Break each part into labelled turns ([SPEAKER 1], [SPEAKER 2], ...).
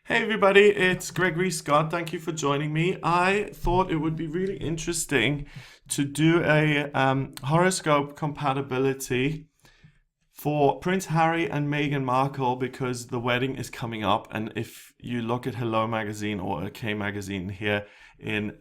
[SPEAKER 1] Hey everybody, it's Gregory Scott. Thank you for joining me. I thought it would be really interesting to do a horoscope compatibility for Prince Harry and Meghan Markle because the wedding is coming up. And if you look at Hello Magazine or a K Magazine here in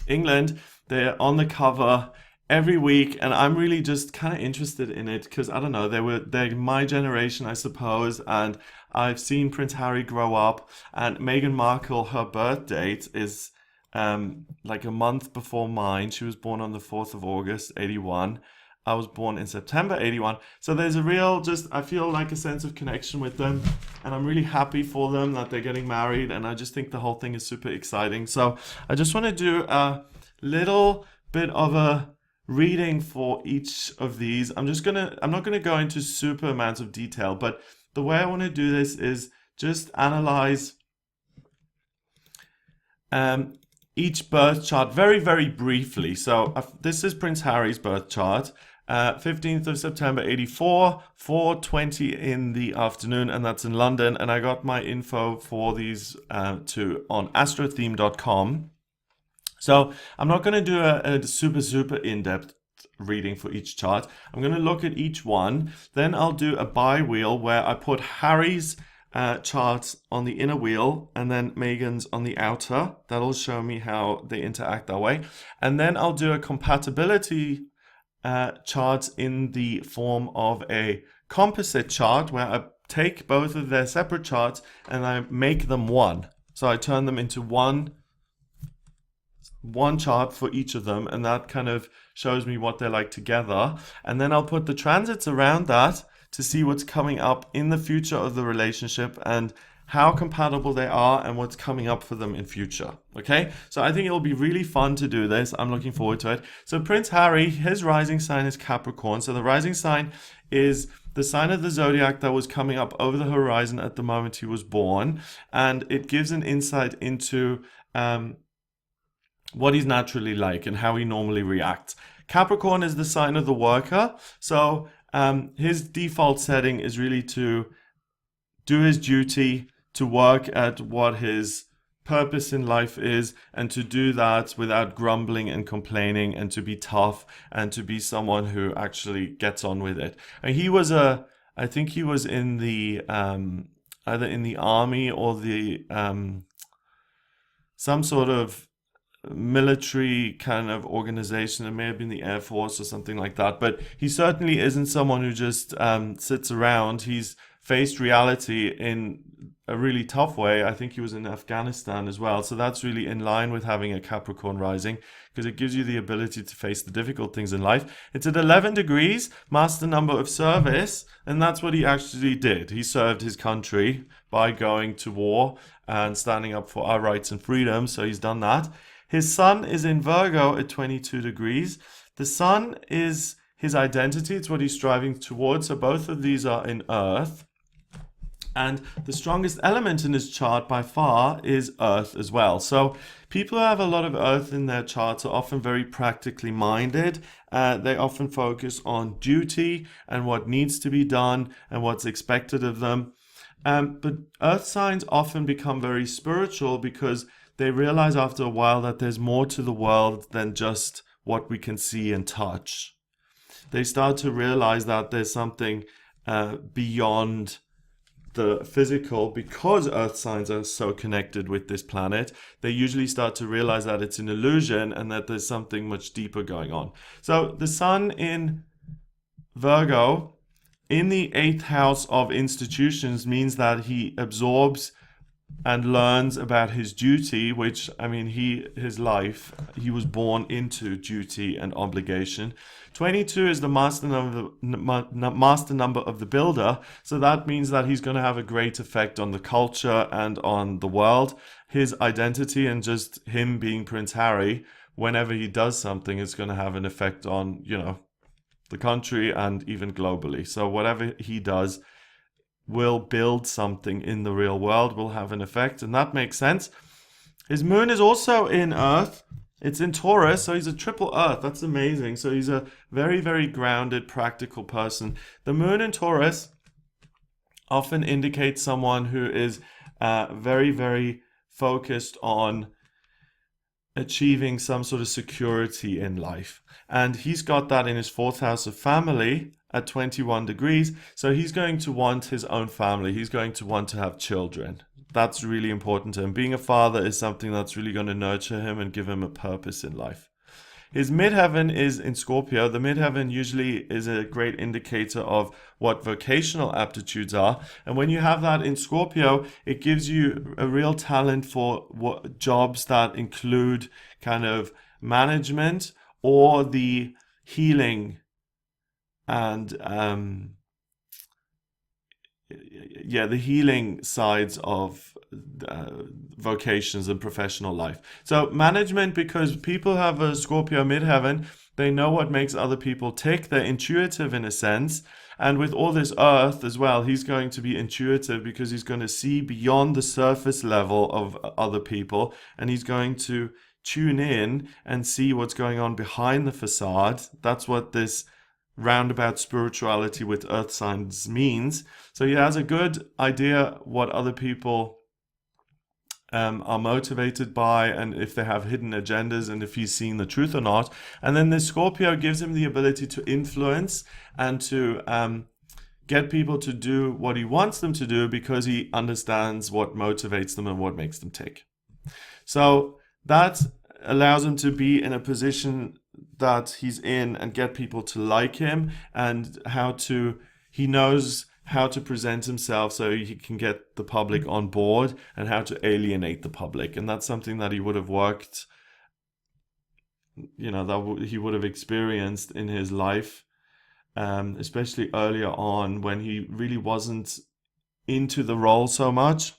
[SPEAKER 1] England, they're on the cover every week, and I'm really just kind of interested in it because I don't know, they're my generation, I suppose, and I've seen Prince Harry grow up, and Meghan Markle, her birth date is like a month before mine. She was born on the 4th of August, 81. I was born in September 81. So there's a real, just, I feel like a sense of connection with them. And I'm really happy for them that they're getting married. And I just think the whole thing is super exciting. So I just want to do a little bit of a reading for each of these. I'm not gonna go into super amounts of detail, but the way I want to do this is just analyze each birth chart very, very briefly. So this is Prince Harry's birth chart. 15th of September 84, 4:20 in the afternoon, and that's in London. And I got my info for these on astrotheme.com. So I'm not going to do a super in-depth reading for each chart. I'm going to look at each one. Then I'll do a bi-wheel where I put Harry's charts on the inner wheel and then Meghan's on the outer. That'll show me how they interact that way. And then I'll do a compatibility chart in the form of a composite chart where I take both of their separate charts and I make them one. So I turn them into one chart for each of them, and that kind of shows me what they're like together. And then I'll put the transits around that to see what's coming up in the future of the relationship and how compatible they are and what's coming up for them in future. Okay, so I think it'll be really fun to do this. I'm looking forward to it. So Prince Harry, his rising sign is Capricorn. So the rising sign is the sign of the zodiac that was coming up over the horizon at the moment he was born, and it gives an insight into what he's naturally like and how he normally reacts. Capricorn is the sign of the worker, so his default setting is really to do his duty, to work at what his purpose in life is, and to do that without grumbling and complaining, and to be tough and to be someone who actually gets on with it. And I think he was in the either in the army or the some sort of military kind of organization. It may have been the Air Force or something like that, but he certainly isn't someone who just sits around. He's faced reality in a really tough way. I think he was in Afghanistan as well, so that's really in line with having a Capricorn rising, because it gives you the ability to face the difficult things in life. It's at 11 degrees, master number of service, and that's what he actually did. He served his country by going to war and standing up for our rights and freedom, so he's done that. His sun is in Virgo at 22 degrees. The sun is his identity. It's what he's striving towards. So both of these are in Earth. And the strongest element in his chart by far is Earth as well. So people who have a lot of Earth in their charts are often very practically minded. They often focus on duty and what needs to be done and what's expected of them. But Earth signs often become very spiritual because they realize after a while that there's more to the world than just what we can see and touch. They start to realize that there's something beyond the physical. Because Earth signs are so connected with this planet, they usually start to realize that it's an illusion and that there's something much deeper going on. So the sun in Virgo in the 8th house of institutions means that he absorbs and learns about his duty, which, I mean, his life, he was born into duty and obligation. 22 is the master number of the builder, so that means that he's going to have a great effect on the culture and on the world. His identity and just him being Prince Harry, whenever he does something, is going to have an effect on, the country and even globally. So whatever he does will build something in the real world, will have an effect, and that makes sense. His moon is also in Earth. It's in Taurus, so he's a triple Earth. That's amazing. So he's a very, very grounded, practical person. The moon in Taurus often indicates someone who is very, very focused on achieving some sort of security in life. And he's got that in his fourth house of family at 21 degrees. So he's going to want his own family. He's going to want to have children. That's really important to him. Being a father is something that's really going to nurture him and give him a purpose in life. His midheaven is in Scorpio. The midheaven usually is a great indicator of what vocational aptitudes are. And when you have that in Scorpio, it gives you a real talent for what jobs that include kind of management or the healing and the healing sides of vocations and professional life. So management, because people have a Scorpio midheaven, they know what makes other people tick. They're intuitive in a sense. And with all this earth as well, he's going to be intuitive because he's going to see beyond the surface level of other people, and he's going to tune in and see what's going on behind the facade. That's what this roundabout spirituality with earth signs means. So he has a good idea what other people are motivated by, and if they have hidden agendas, and if he's seeing the truth or not. And then this Scorpio gives him the ability to influence and to get people to do what he wants them to do, because he understands what motivates them and what makes them tick. So that allows him to be in a position that he's in and get people to like him, and he knows how to present himself so he can get the public on board, and how to alienate the public. And that's something that he would have worked, that he would have experienced in his life, especially earlier on when he really wasn't into the role so much,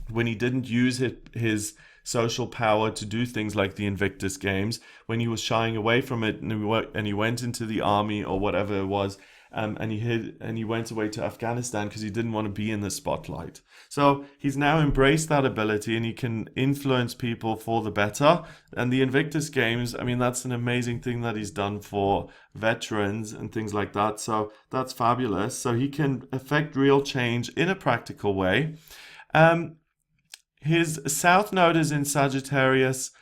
[SPEAKER 1] when he didn't use his social power to do things like the Invictus Games, when he was shying away from it, and he went into the army or whatever it was, and he went away to Afghanistan because he didn't want to be in the spotlight. So he's now embraced that ability, and he can influence people for the better. And the Invictus Games, I mean, that's an amazing thing that he's done for veterans and things like that. So that's fabulous. So he can affect real change in a practical way. His south node is in Sagittarius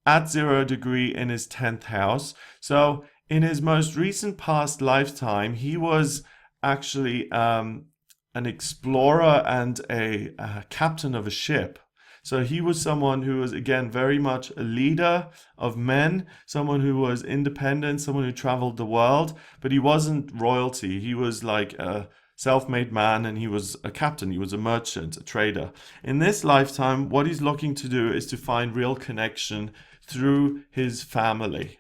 [SPEAKER 1] at 0 degree in his 10th house. So in his most recent past lifetime, he was actually an explorer and a captain of a ship. So he was someone who was, again, very much a leader of men, someone who was independent, someone who traveled the world, but he wasn't royalty. He was like a self-made man, and he was a captain. He was a merchant, a trader. In this lifetime, what he's looking to do is to find real connection through his family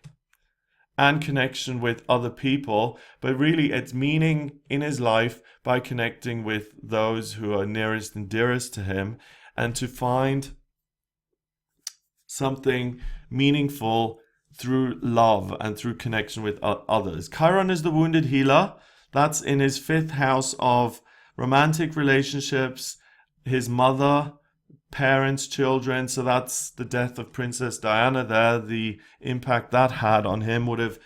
[SPEAKER 1] and connection with other people, but really it's meaning in his life by connecting with those who are nearest and dearest to him, and to find something meaningful through love and through connection with others. Chiron is the wounded healer. That's in his 5th house of romantic relationships, his mother, parents, children. So that's the death of Princess Diana there. The impact that had on him would have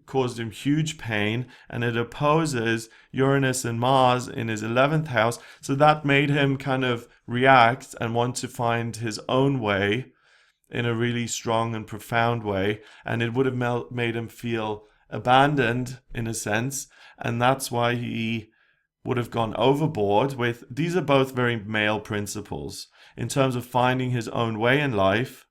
[SPEAKER 1] caused him huge pain, and it opposes Uranus and Mars in his 11th house. So that made him kind of react and want to find his own way in a really strong and profound way. And it would have made him feel abandoned in a sense. And that's why he would have gone overboard with, these are both very male principles in terms of finding his own way in life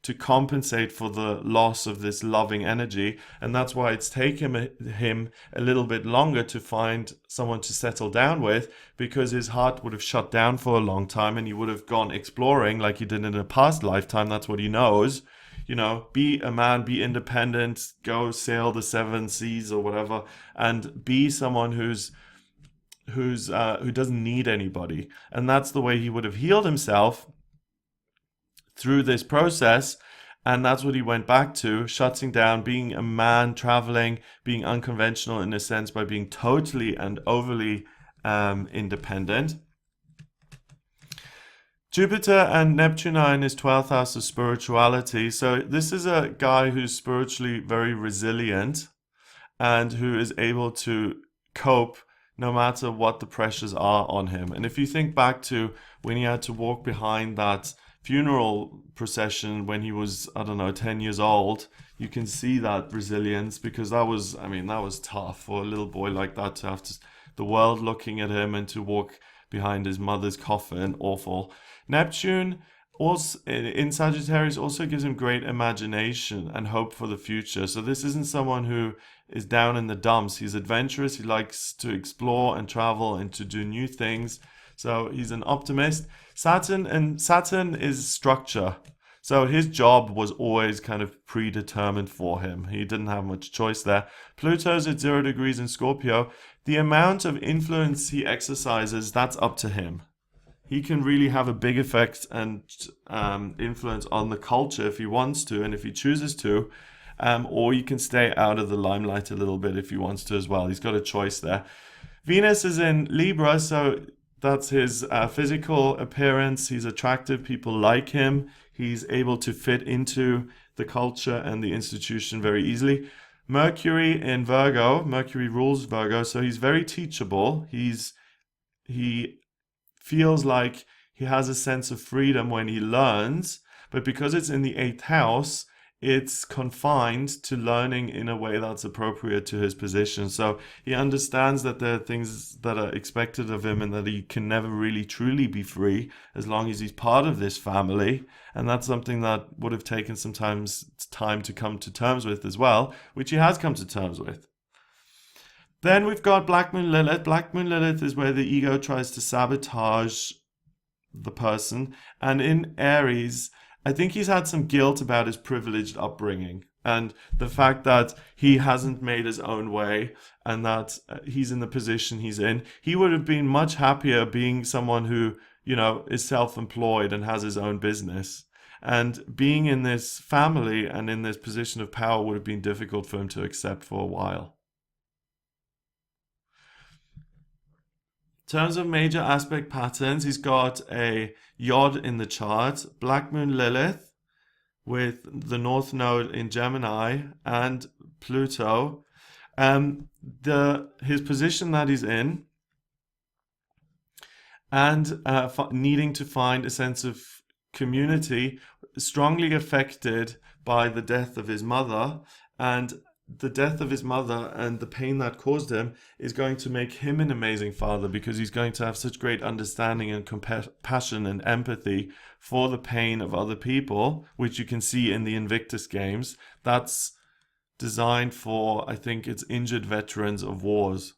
[SPEAKER 1] to compensate for the loss of this loving energy. And that's why it's taken him a little bit longer to find someone to settle down with, because his heart would have shut down for a long time, and he would have gone exploring like he did in a past lifetime. That's what he knows. Be a man, be independent, go sail the 7 seas or whatever, and be someone who doesn't need anybody. And that's the way he would have healed himself through this process. And that's what he went back to, shutting down, being a man, traveling, being unconventional in a sense by being totally and overly independent. Jupiter and Neptune are in his 12th house of spirituality. So this is a guy who's spiritually very resilient and who is able to cope no matter what the pressures are on him. And if you think back to when he had to walk behind that funeral procession when he was, I don't know, 10 years old, you can see that resilience, because that was, I mean, that was tough for a little boy like that to have the world looking at him and to walk behind his mother's coffin. Awful. Neptune also in Sagittarius also gives him great imagination and hope for the future. So this isn't someone who is down in the dumps. He's adventurous. He likes to explore and travel and to do new things. So he's an optimist. Saturn is structure. So his job was always kind of predetermined for him. He didn't have much choice there. Pluto's at 0 degrees in Scorpio. The amount of influence he exercises, that's up to him. He can really have a big effect and influence on the culture if he wants to and if he chooses to. Or he can stay out of the limelight a little bit if he wants to as well. He's got a choice there. Venus is in Libra, so that's his physical appearance. He's attractive. People like him. He's able to fit into the culture and the institution very easily. Mercury in Virgo. Mercury rules Virgo, so he's very teachable. He feels like he has a sense of freedom when he learns, but because it's in the 8th house, it's confined to learning in a way that's appropriate to his position. So he understands that there are things that are expected of him and that he can never really truly be free as long as he's part of this family. And that's something that would have taken sometimes time to come to terms with as well, which he has come to terms with. Then we've got Black Moon Lilith. Black Moon Lilith is where the ego tries to sabotage the person. And in Aries, I think he's had some guilt about his privileged upbringing and the fact that he hasn't made his own way and that he's in the position he's in. He would have been much happier being someone who, you know, is self-employed and has his own business. And being in this family and in this position of power would have been difficult for him to accept for a while. In terms of major aspect patterns, he's got a Yod in the chart, Black Moon Lilith with the North Node in Gemini and Pluto. His position that he's in and needing to find a sense of community, strongly affected by the death of his mother, and the death of his mother and the pain that caused him is going to make him an amazing father, because he's going to have such great understanding and compassion and empathy for the pain of other people, which you can see in the Invictus Games. That's designed for, I think it's injured veterans of wars.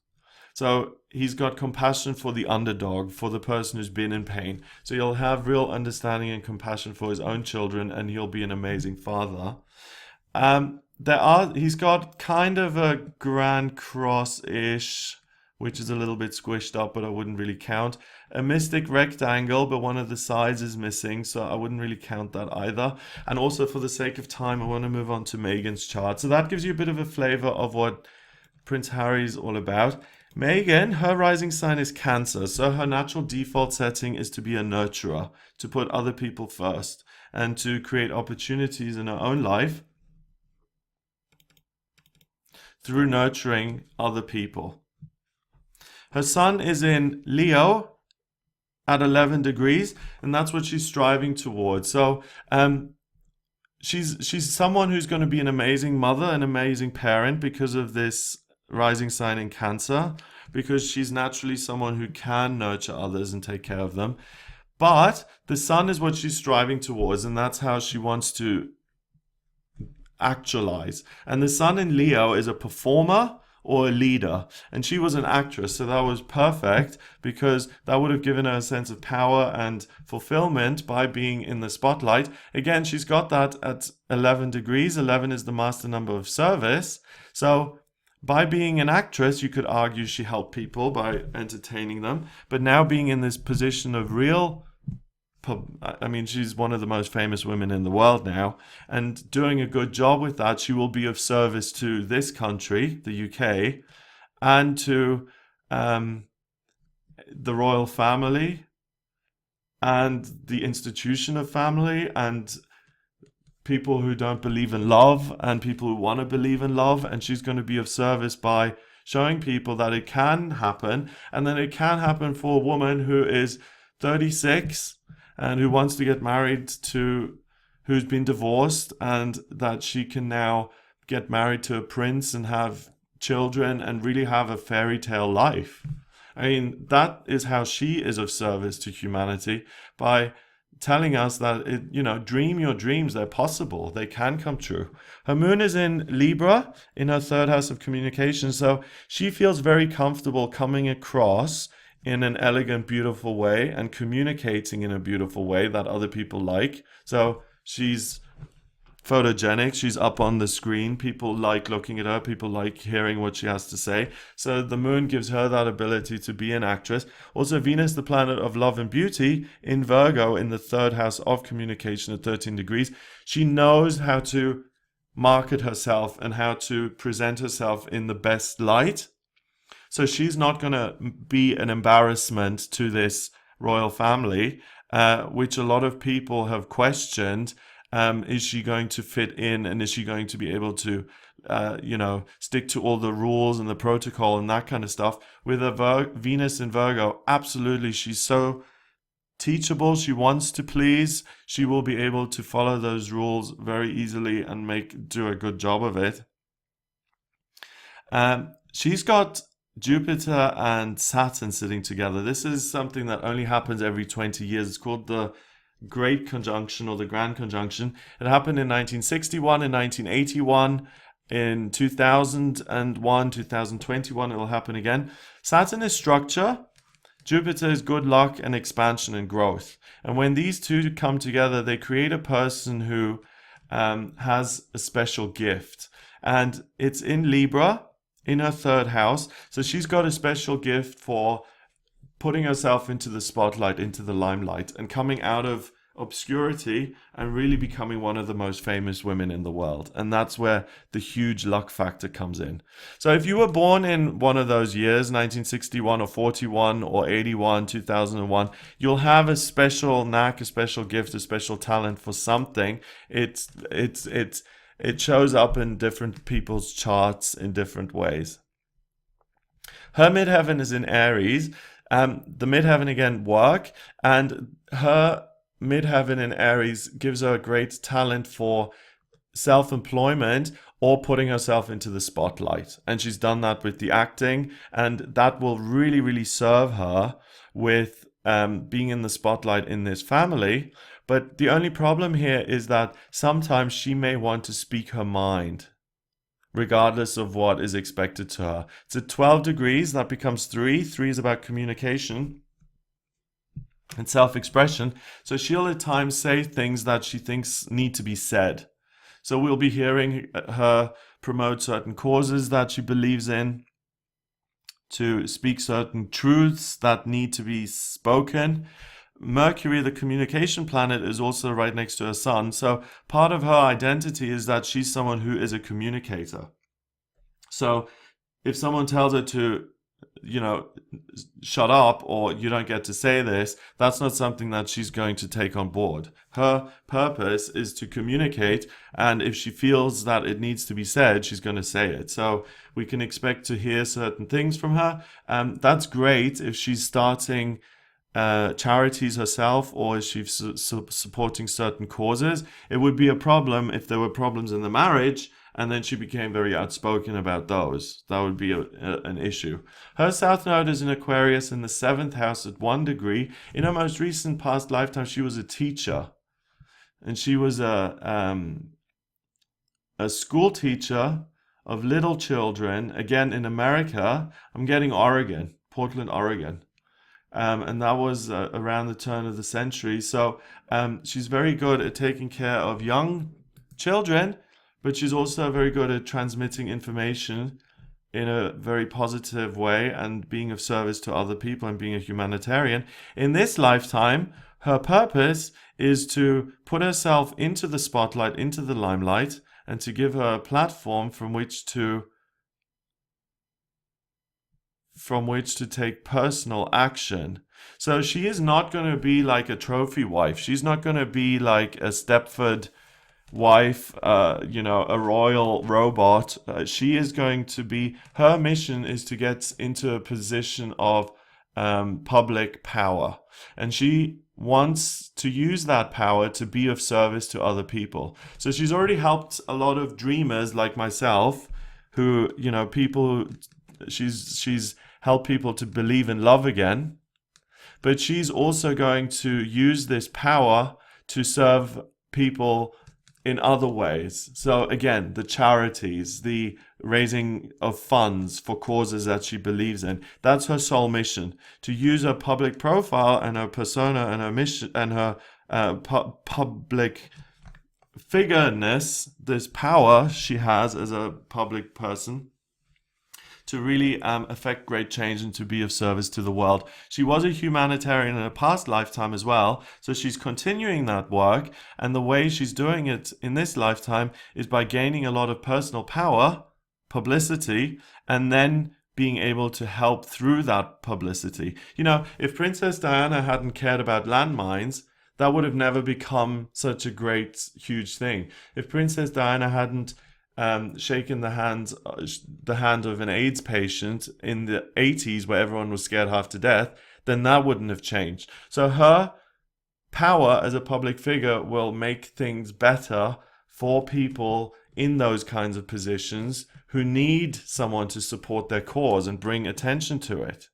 [SPEAKER 1] So he's got compassion for the underdog, for the person who's been in pain. So he'll have real understanding and compassion for his own children, and he'll be an amazing father. He's got kind of a Grand Cross-ish, which is a little bit squished up, but I wouldn't really count. A mystic rectangle, but one of the sides is missing, so I wouldn't really count that either. And also, for the sake of time, I want to move on to Meghan's chart. So that gives you a bit of a flavor of what Prince Harry's all about. Meghan, her rising sign is Cancer, so her natural default setting is to be a nurturer, to put other people first, and to create opportunities in her own life through nurturing other people. Her sun is in Leo at 11 degrees, and that's what she's striving towards. So she's someone who's going to be an amazing mother, an amazing parent, because of this rising sign in Cancer, because she's naturally someone who can nurture others and take care of them. But the sun is what she's striving towards, and that's how she wants to actualize. And the sun in Leo is a performer or a leader, and she was an actress, so that was perfect, because that would have given her a sense of power and fulfillment by being in the spotlight. Again, she's got that at 11 degrees. 11 is the master number of service, so by being an actress, you could argue she helped people by entertaining them, but now being in this position of real, I mean, she's one of the most famous women in the world now, and doing a good job with that, she will be of service to this country, the UK, and to the royal family, and the institution of family, and people who don't believe in love, and people who want to believe in love, and she's going to be of service by showing people that it can happen, and then it can happen for a woman who is 36 and who wants to get married to who's been divorced, and that she can now get married to a prince and have children and really have a fairy tale life. I mean, that is how she is of service to humanity, by telling us that dream your dreams. They're possible. They can come true. Her moon is in Libra, in her third house of communication. So she feels very comfortable coming across in an elegant, beautiful way and communicating in a beautiful way that other people like. So she's photogenic. She's up on the screen. People like looking at her. People like hearing what she has to say. So the moon gives her that ability to be an actress. Also, Venus, the planet of love and beauty, in Virgo, in the third house of communication at 13 degrees. She knows how to market herself and how to present herself in the best light. So she's not going to be an embarrassment to this royal family, which a lot of people have questioned. Is she going to fit in, and is she going to be able to, stick to all the rules and the protocol and that kind of stuff? With a Venus in Virgo, absolutely, she's so teachable. She wants to please. She will be able to follow those rules very easily and do a good job of it. She's got Jupiter and Saturn sitting together. This is something that only happens every 20 years. It's called the Great Conjunction or the Grand Conjunction. It happened in 1961, in 1981, in 2001, 2021. It will happen again. Saturn is structure. Jupiter is good luck and expansion and growth. And when these two come together, they create a person who has a special gift. And it's in Libra, in her third house. So she's got a special gift for putting herself into the spotlight, into the limelight, and coming out of obscurity and really becoming one of the most famous women in the world. And that's where the huge luck factor comes in. So if you were born in one of those years, 1961 or 41 or 81, 2001, you'll have a special knack, a special gift, a special talent for something. It shows up in different people's charts in different ways. Her midheaven is in Aries. The midheaven again work, and her midheaven in Aries gives her a great talent for self-employment or putting herself into the spotlight. And she's done that with the acting, and that will really, really serve her with being in the spotlight in this family. But the only problem here is that sometimes she may want to speak her mind, regardless of what is expected to her. It's at 12 degrees, that becomes 3. 3 is about communication and self-expression. So she'll at times say things that she thinks need to be said. So we'll be hearing her promote certain causes that she believes in, to speak certain truths that need to be spoken. Mercury, the communication planet, is also right next to her sun. So part of her identity is that she's someone who is a communicator. So if someone tells her to, shut up, or you don't get to say this, that's not something that she's going to take on board. Her purpose is to communicate, and if she feels that it needs to be said, she's going to say it. So we can expect to hear certain things from her. That's great if she's starting charities herself, or is she supporting certain causes. It would be a problem if there were problems in the marriage and then she became very outspoken about those. That would be an issue. Her South Node is in Aquarius in the 7th house at 1 degree. In her most recent past lifetime, she was a teacher. And she was a school teacher of little children. Again, in America, I'm getting Oregon, Portland, Oregon. And that was around the turn of the century. So she's very good at taking care of young children, but she's also very good at transmitting information in a very positive way and being of service to other people and being a humanitarian. In this lifetime, her purpose is to put herself into the spotlight, into the limelight, and to give her a platform from which to take personal action. So she is not going to be like a trophy wife. She's not going to be like a Stepford wife, a royal robot. She is going to be, her mission is to get into a position of public power. And she wants to use that power to be of service to other people. So she's already helped a lot of dreamers like myself, who, people, she's helped people to believe in love again. But she's also going to use this power to serve people in other ways. So again, the charities, the raising of funds for causes that she believes in. That's her sole mission, to use her public profile and her persona and her mission and her public figureness, this power she has as a public person, to really affect great change and to be of service to the world. She was a humanitarian in a past lifetime as well, so she's continuing that work, and the way she's doing it in this lifetime is by gaining a lot of personal power, publicity, and then being able to help through that publicity. If Princess Diana hadn't cared about landmines, that would have never become such a great, huge thing. If Princess Diana hadn't shaken the hand of an AIDS patient in the 80s, where everyone was scared half to death, then that wouldn't have changed. So her power as a public figure will make things better for people in those kinds of positions who need someone to support their cause and bring attention to it.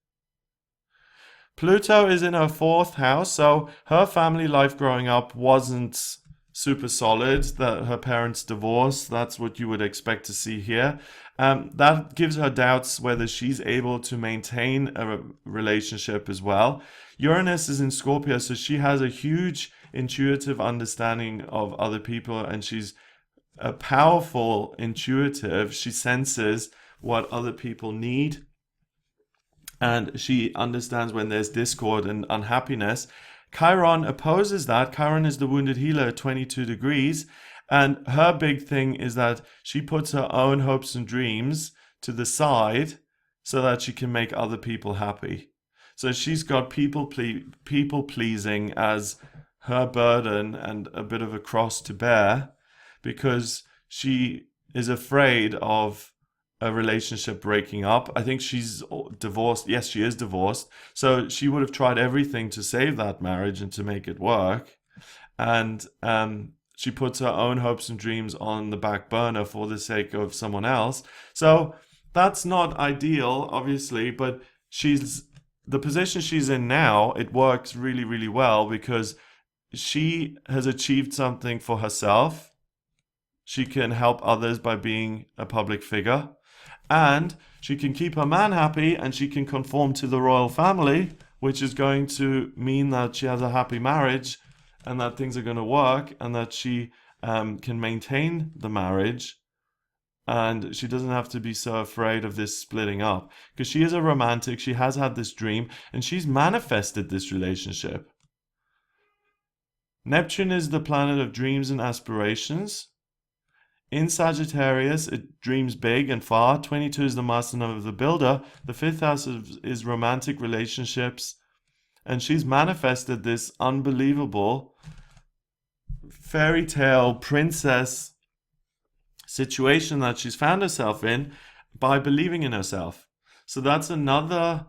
[SPEAKER 1] Pluto is in her 4th house, so her family life growing up wasn't super solid. That her parents divorced, that's what you would expect to see here. That gives her doubts whether she's able to maintain a relationship as well. Uranus is in Scorpio, so she has a huge intuitive understanding of other people, and she's a powerful intuitive. She senses what other people need, and she understands when there's discord and unhappiness. Chiron opposes that. Chiron is the wounded healer at 22 degrees. And her big thing is that she puts her own hopes and dreams to the side so that she can make other people happy. So she's got people pleasing as her burden and a bit of a cross to bear, because she is afraid of a relationship breaking up. I think she's divorced. Yes, she is divorced. So she would have tried everything to save that marriage and to make it work. And she puts her own hopes and dreams on the back burner for the sake of someone else. So that's not ideal, obviously, but the position she's in now, it works really, really well, because she has achieved something for herself. She can help others by being a public figure. And she can keep her man happy, and she can conform to the royal family, which is going to mean that she has a happy marriage and that things are going to work, and that she can maintain the marriage, and she doesn't have to be so afraid of this splitting up, because she is a romantic. She has had this dream and she's manifested this relationship. Neptune is the planet of dreams and aspirations. In Sagittarius, it dreams big and far. 22 is the master number of the builder. The 5th house is romantic relationships. And she's manifested this unbelievable fairy tale princess situation that she's found herself in by believing in herself. So that's another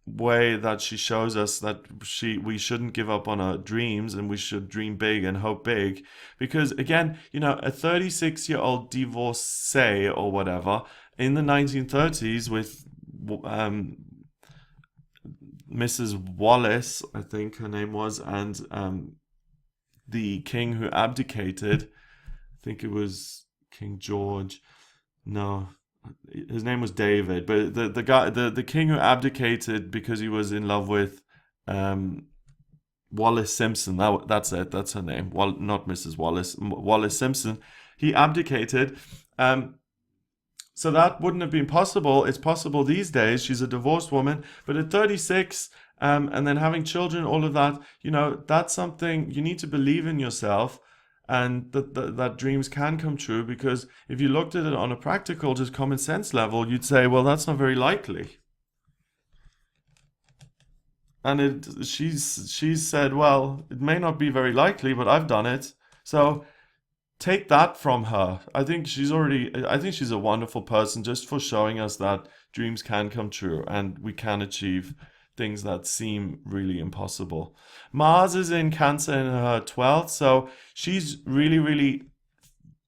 [SPEAKER 1] way that she shows us that we shouldn't give up on our dreams, and we should dream big and hope big. Because again, a 36-year-old divorcee or whatever in the 1930s with Mrs. Wallace, I think her name was, and the king who abdicated, I think it was King George. No, his name was David, but the guy, the king who abdicated because he was in love with Wallis Simpson. That's it. That's her name. Not Mrs. Wallace. Wallis Simpson. He abdicated. So that wouldn't have been possible. It's possible these days. She's a divorced woman, but at 36, and then having children, all of that, that's something you need to believe in yourself, and that dreams can come true. Because if you looked at it on a practical, just common sense level, you'd say, well, that's not very likely. And she's said, well, it may not be very likely, but I've done it. So take that from her. I think she's a wonderful person just for showing us that dreams can come true and we can achieve things that seem really impossible. Mars is in Cancer in her 12th, so she's really, really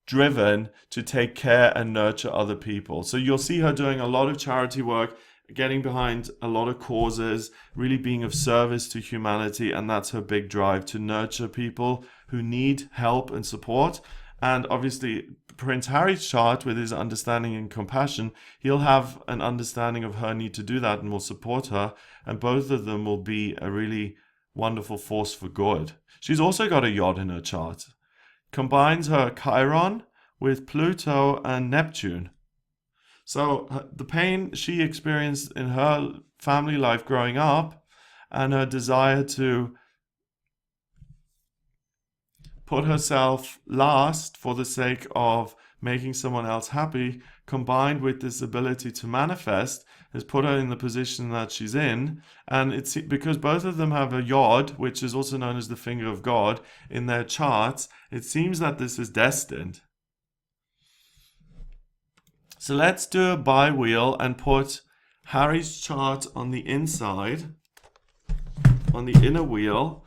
[SPEAKER 1] driven to take care and nurture other people. So you'll see her doing a lot of charity work, getting behind a lot of causes, really being of service to humanity, and that's her big drive, to nurture people who need help and support. And obviously, Prince Harry's chart, with his understanding and compassion, he'll have an understanding of her need to do that and will support her. And both of them will be a really wonderful force for good. She's also got a yacht in her chart. Combines her Chiron with Pluto and Neptune. So the pain she experienced in her family life growing up and her desire to put herself last for the sake of making someone else happy, combined with this ability to manifest, has put her in the position that she's in. And it's because both of them have a yod, which is also known as the finger of God, in their charts. It seems that this is destined. So let's do a bi-wheel and put Harry's chart on the inside, on the inner wheel,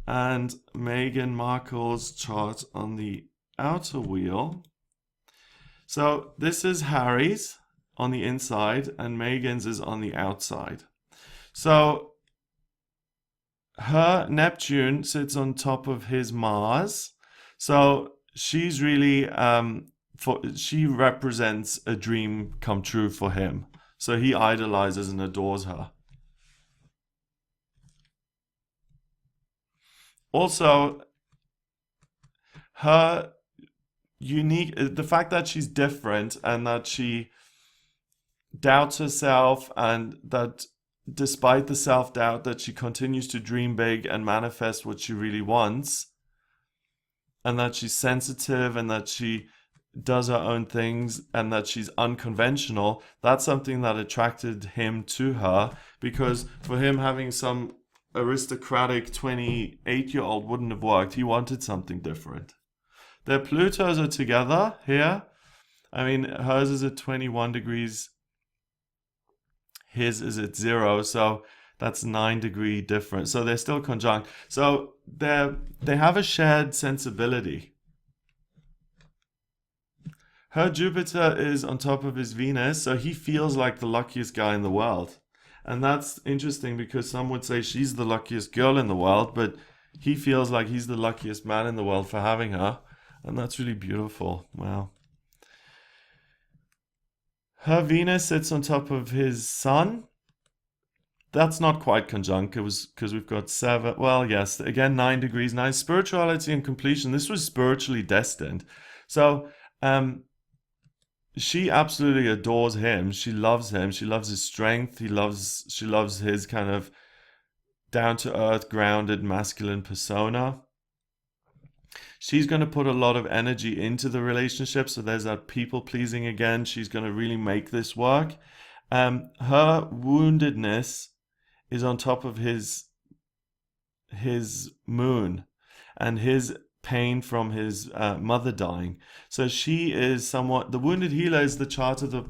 [SPEAKER 1] and Meghan Markle's chart on the outer wheel. So this is Harry's on the inside and Meghan's is on the outside. So her Neptune sits on top of his Mars. So she's really, she represents a dream come true for him. So he idolizes and adores her. Also, her the fact that she's different and that she doubts herself, and that despite the self-doubt that she continues to dream big and manifest what she really wants, and that she's sensitive and that she does her own things and that she's unconventional, that's something that attracted him to her, because for him having some aristocratic 28-year-old wouldn't have worked. He wanted something different. Their Plutos are together here. I mean, hers is at 21 degrees. His is at 0, so that's 9-degree difference. So they're still conjunct. So they have a shared sensibility. Her Jupiter is on top of his Venus, so he feels like the luckiest guy in the world. And that's interesting because some would say she's the luckiest girl in the world, but he feels like he's the luckiest man in the world for having her. And that's really beautiful. Wow. Her Venus sits on top of his Sun. That's not quite conjunct. It was because we've got 7. Well, yes, again, 9 degrees. 9. Spirituality and completion. This was spiritually destined. So, she absolutely adores him. She loves him. She loves his strength. She loves his kind of down-to-earth, grounded, masculine persona. She's going to put a lot of energy into the relationship. So there's that people-pleasing again. She's going to really make this work. Her woundedness is on top of his moon and his pain from his mother dying. So she is somewhat, the wounded healer is the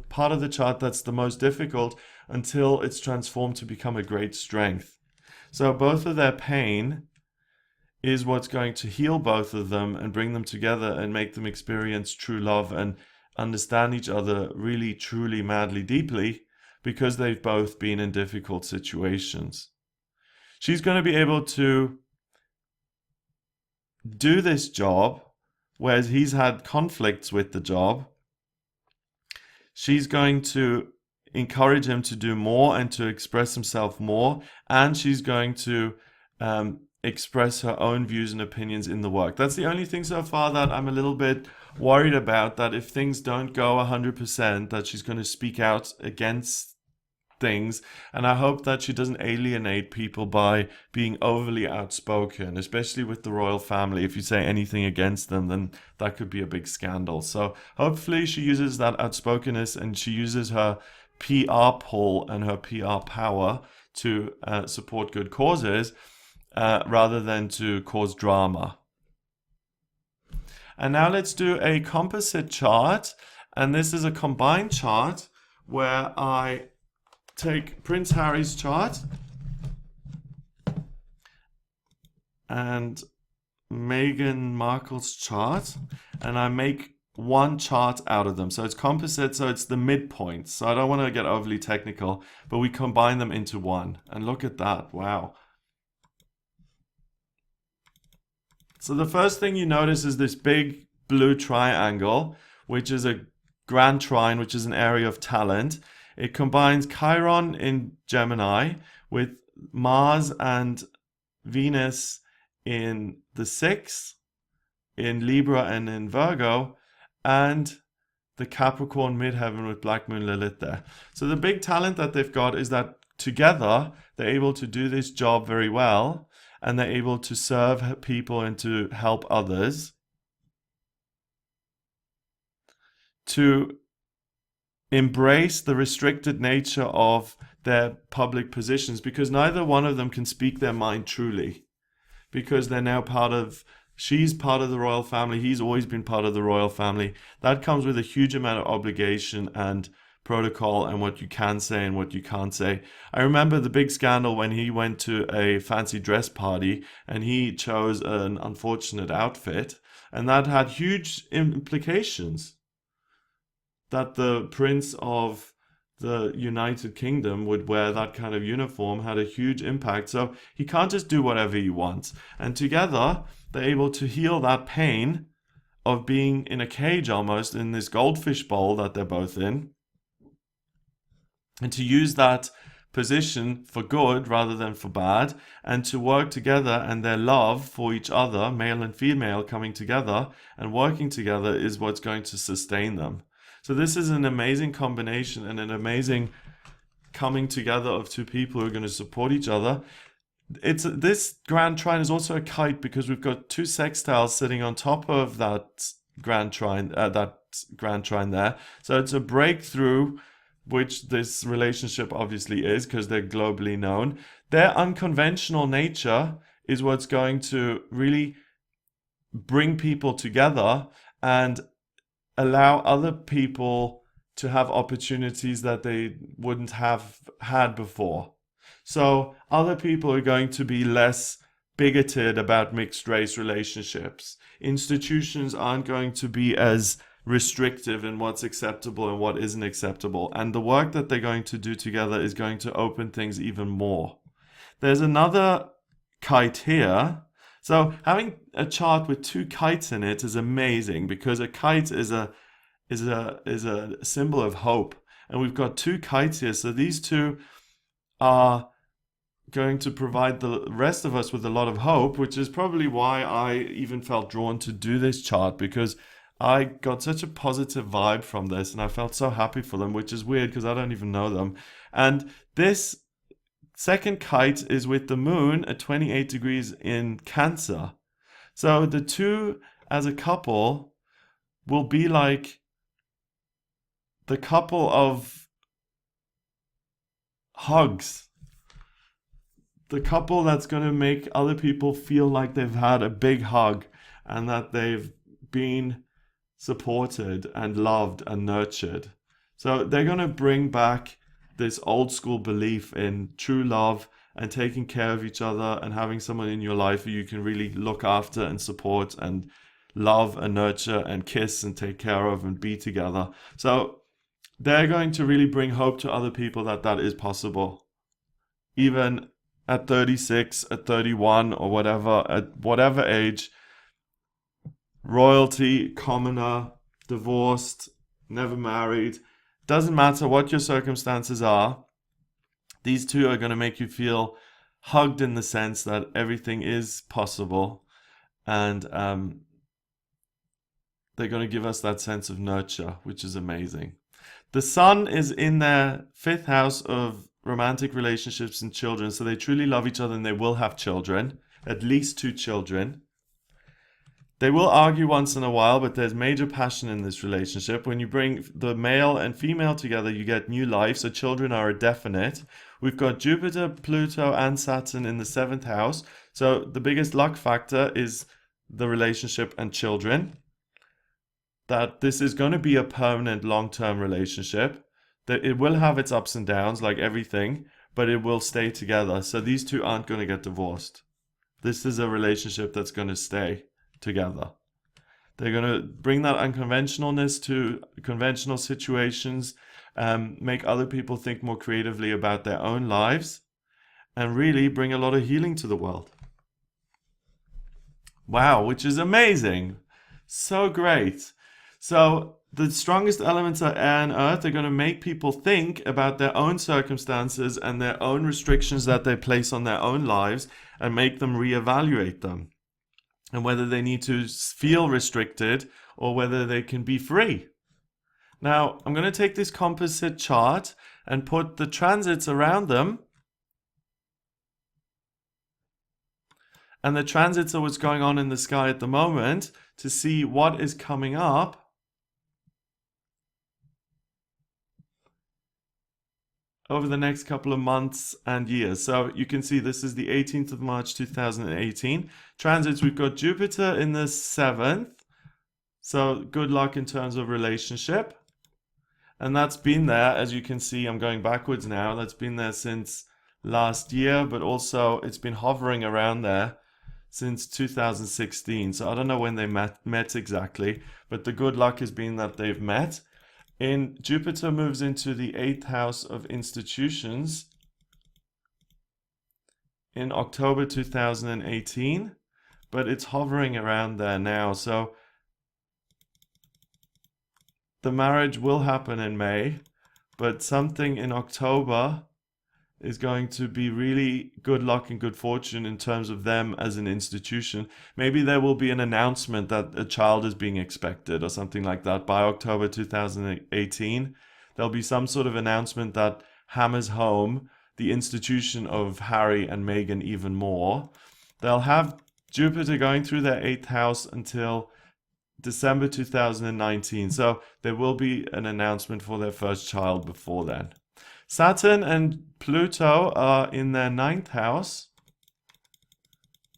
[SPEAKER 1] part of the chart that's the most difficult until it's transformed to become a great strength. So both of their pain is what's going to heal both of them and bring them together and make them experience true love and understand each other really, truly, madly, deeply, because they've both been in difficult situations. She's going to be able to do this job, whereas he's had conflicts with the job. She's going to encourage him to do more and to express himself more, and she's going to express her own views and opinions in the work. That's the only thing so far that I'm a little bit worried about, that if things don't go 100%, that she's going to speak out against things. And I hope that she doesn't alienate people by being overly outspoken, especially with the royal family. If you say anything against them, then that could be a big scandal. So hopefully she uses that outspokenness and she uses her PR pull and her PR power to support good causes rather than to cause drama. And now let's do a composite chart. And this is a combined chart where I take Prince Harry's chart and Meghan Markle's chart, and I make one chart out of them. So it's composite, so it's the midpoints. So I don't want to get overly technical, but we combine them into one. And look at that. Wow. So the first thing you notice is this big blue triangle, which is a grand trine, which is an area of talent. It combines Chiron in Gemini with Mars and Venus in the 6th, in Libra and in Virgo, and the Capricorn midheaven with Black Moon Lilith there. So the big talent that they've got is that together they're able to do this job very well, and they're able to serve people and to help others, to embrace the restricted nature of their public positions, because neither one of them can speak their mind truly, because they're now she's part of the royal family, he's always been part of the royal family. That comes with a huge amount of obligation and protocol and what you can say and what you can't say. I remember the big scandal when he went to a fancy dress party and he chose an unfortunate outfit, and that had huge implications. That the Prince of the United Kingdom would wear that kind of uniform had a huge impact. So he can't just do whatever he wants. And together, they're able to heal that pain of being in a cage almost, in this goldfish bowl that they're both in, and to use that position for good rather than for bad, and to work together, and their love for each other, male and female, coming together and working together is what's going to sustain them. So this is an amazing combination and an amazing coming together of two people who are going to support each other. This grand trine is also a kite, because we've got two sextiles sitting on top of that grand trine there. So it's a breakthrough, which this relationship obviously is, because they're globally known. Their unconventional nature is what's going to really bring people together and allow other people to have opportunities that they wouldn't have had before. So other people are going to be less bigoted about mixed race relationships. Institutions aren't going to be as restrictive in what's acceptable and what isn't acceptable. And the work that they're going to do together is going to open things even more. There's another kite here. So having a chart with two kites in it is amazing, because a kite is a symbol of hope. And we've got two kites here. So these two are going to provide the rest of us with a lot of hope, which is probably why I even felt drawn to do this chart, because I got such a positive vibe from this and I felt so happy for them, which is weird because I don't even know them. And this second kite is with the moon at 28 degrees in Cancer. So the two as a couple will be like the couple of hugs. The couple that's going to make other people feel like they've had a big hug and that they've been supported and loved and nurtured. So they're going to bring back this old school belief in true love and taking care of each other and having someone in your life who you can really look after and support and love and nurture and kiss and take care of and be together. So they're going to really bring hope to other people that is possible. Even at 36, at 31 or whatever, at whatever age, royalty, commoner, divorced, never married, doesn't matter what your circumstances are, these two are going to make you feel hugged in the sense that everything is possible, and they're going to give us that sense of nurture, which is amazing. The sun is in their 5th house of romantic relationships and children, so they truly love each other and they will have children, at least 2 children. They will argue once in a while, but there's major passion in this relationship. When you bring the male and female together, you get new life, so children are a definite. We've got Jupiter, Pluto, and Saturn in the 7th house, so the biggest luck factor is the relationship and children. that this is going to be a permanent long-term relationship, that it will have its ups and downs like everything, but it will stay together. So these two aren't going to get divorced. This is a relationship that's going to stay together. They're going to bring that unconventionalness to conventional situations, make other people think more creatively about their own lives, and really bring a lot of healing to the world. Wow, which is amazing. So great. So the strongest elements are air and earth. They're going to make people think about their own circumstances and their own restrictions that they place on their own lives and make them reevaluate them. And whether they need to feel restricted or whether they can be free. Now, I'm going to take this composite chart and put the transits around them. And the transits are what's going on in the sky at the moment to see what is coming up over the next couple of months and years. So you can see this is the 18th of March 2018. Transits, we've got Jupiter in the 7th. So good luck in terms of relationship. And that's been there, as you can see, I'm going backwards now. That's been there since last year, but also it's been hovering around there since 2016. So I don't know when they met exactly, but the good luck has been that they've met. Jupiter moves into the 8th house of institutions in October 2018, but it's hovering around there now. So the marriage will happen in May, but something in October is going to be really good luck and good fortune in terms of them as an institution. Maybe there will be an announcement that a child is being expected or something like that by October 2018. There'll be some sort of announcement that hammers home the institution of Harry and Meghan even more. They'll have Jupiter going through their 8th house until December 2019. So there will be an announcement for their first child before then. Saturn and Pluto are in their 9th house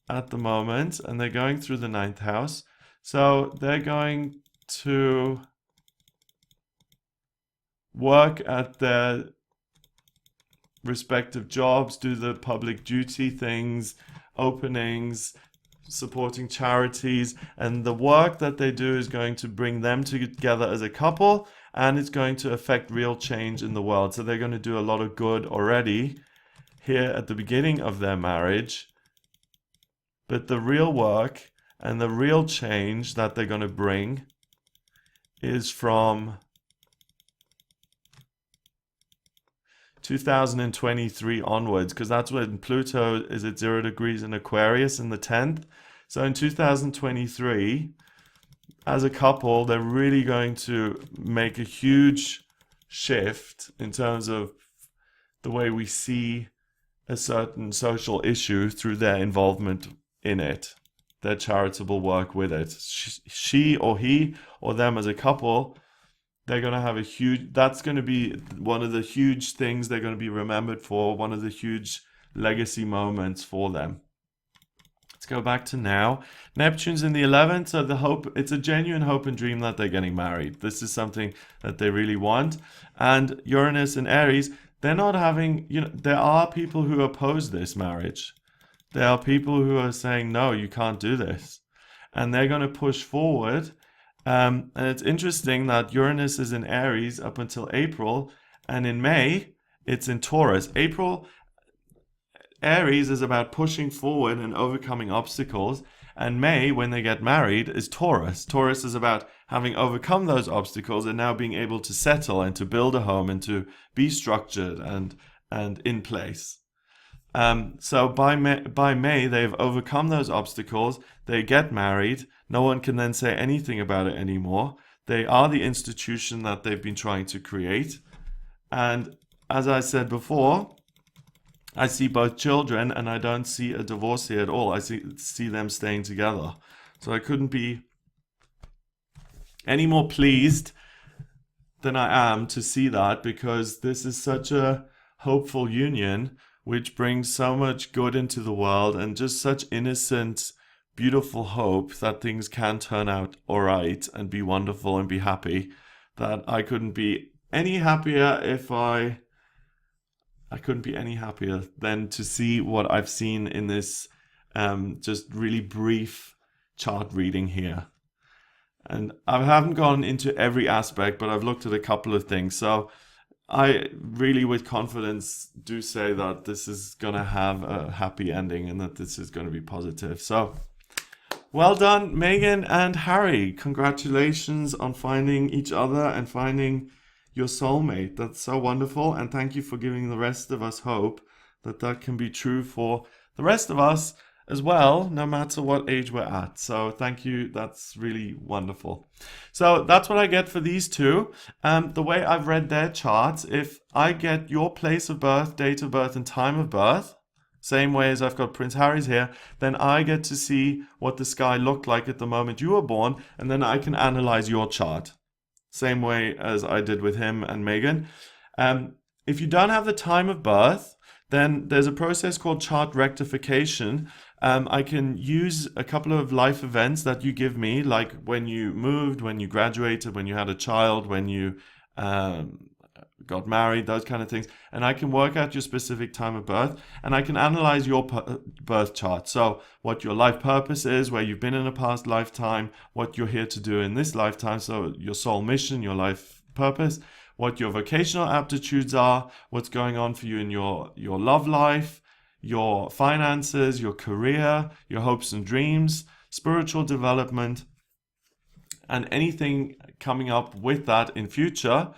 [SPEAKER 1] at the moment, and they're going through the 9th house. So they're going to work at their respective jobs, do the public duty things, openings, supporting charities, and the work that they do is going to bring them together as a couple, and it's going to affect real change in the world. So they're going to do a lot of good already here at the beginning of their marriage, but the real work and the real change that they're going to bring is from 2023 onwards, because that's when Pluto is at 0 degrees in Aquarius in the 10th. So in 2023, as a couple, they're really going to make a huge shift in terms of the way we see a certain social issue through their involvement in it, their charitable work with it. She or he or them as a couple, they're going to have that's going to be one of the huge things they're going to be remembered for, one of the huge legacy moments for them. Let's go back to now. Neptune's in the 11th, so it's a genuine hope and dream that they're getting married. This is something that they really want. And Uranus and Aries, they're not having, there are people who oppose this marriage. There are people who are saying, no, you can't do this. And they're going to push forward. And it's interesting that Uranus is in Aries up until April, and in May, it's in Taurus. Aries is about pushing forward and overcoming obstacles, and May, when they get married, is Taurus. Taurus is about having overcome those obstacles and now being able to settle and to build a home and to be structured and in place. So by May, they've overcome those obstacles. They get married. No one can then say anything about it anymore. They are the institution that they've been trying to create. And as I said before, I see both children, and I don't see a divorce here at all. I see them staying together. So I couldn't be any more pleased than I am to see that, because this is such a hopeful union which brings so much good into the world, and just such innocent, beautiful hope that things can turn out all right and be wonderful and be happy, that I couldn't be any happier I couldn't be any happier than to see what I've seen in this just really brief chart reading here. And I haven't gone into every aspect, but I've looked at a couple of things. So I really, with confidence, do say that this is going to have a happy ending and that this is going to be positive. So well done, Meghan and Harry. Congratulations on finding each other and finding your soulmate. That's so wonderful. And thank you for giving the rest of us hope that that can be true for the rest of us as well, no matter what age we're at. So thank you. That's really wonderful. So that's what I get for these two. The way I've read their charts, if I get your place of birth, date of birth, and time of birth, same way as I've got Prince Harry's here, then I get to see what the sky looked like at the moment you were born, and then I can analyze your chart. Same way as I did with him and Meghan. If you don't have the time of birth, then there's a process called chart rectification. I can use a couple of life events that you give me, like when you moved, when you graduated, when you had a child, when you got married, those kind of things. And I can work out your specific time of birth, and I can analyze your birth chart. So what your life purpose is, where you've been in a past lifetime, what you're here to do in this lifetime. So your soul mission, your life purpose, what your vocational aptitudes are, what's going on for you in your love life, your finances, your career, your hopes and dreams, spiritual development, and anything coming up with that in future.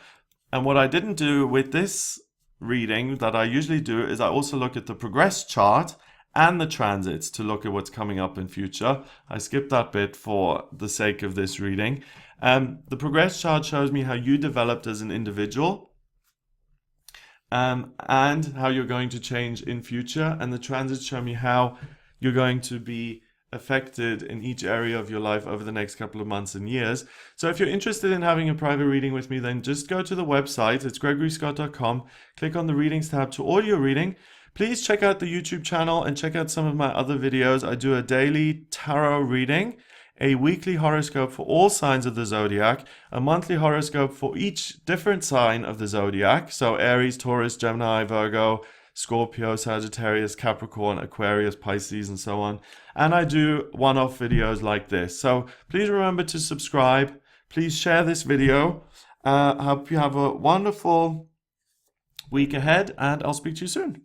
[SPEAKER 1] And what I didn't do with this reading that I usually do is I also look at the progress chart and the transits to look at what's coming up in future. I skipped that bit for the sake of this reading. The progress chart shows me how you developed as an individual and how you're going to change in future. And the transits show me how you're going to be affected in each area of your life over the next couple of months and years. So if you're interested in having a private reading with me, then just go to the website. It's gregoryscott.com. Click on the readings tab to audio reading. Please check out the YouTube channel and check out some of my other videos. I do a daily tarot reading, a weekly horoscope for all signs of the zodiac, a monthly horoscope for each different sign of the zodiac. So Aries, Taurus, Gemini, Virgo, Scorpio, Sagittarius, Capricorn, Aquarius, Pisces, and so on. And I do one-off videos like this. So please remember to subscribe. Please share this video. I hope you have a wonderful week ahead, and I'll speak to you soon.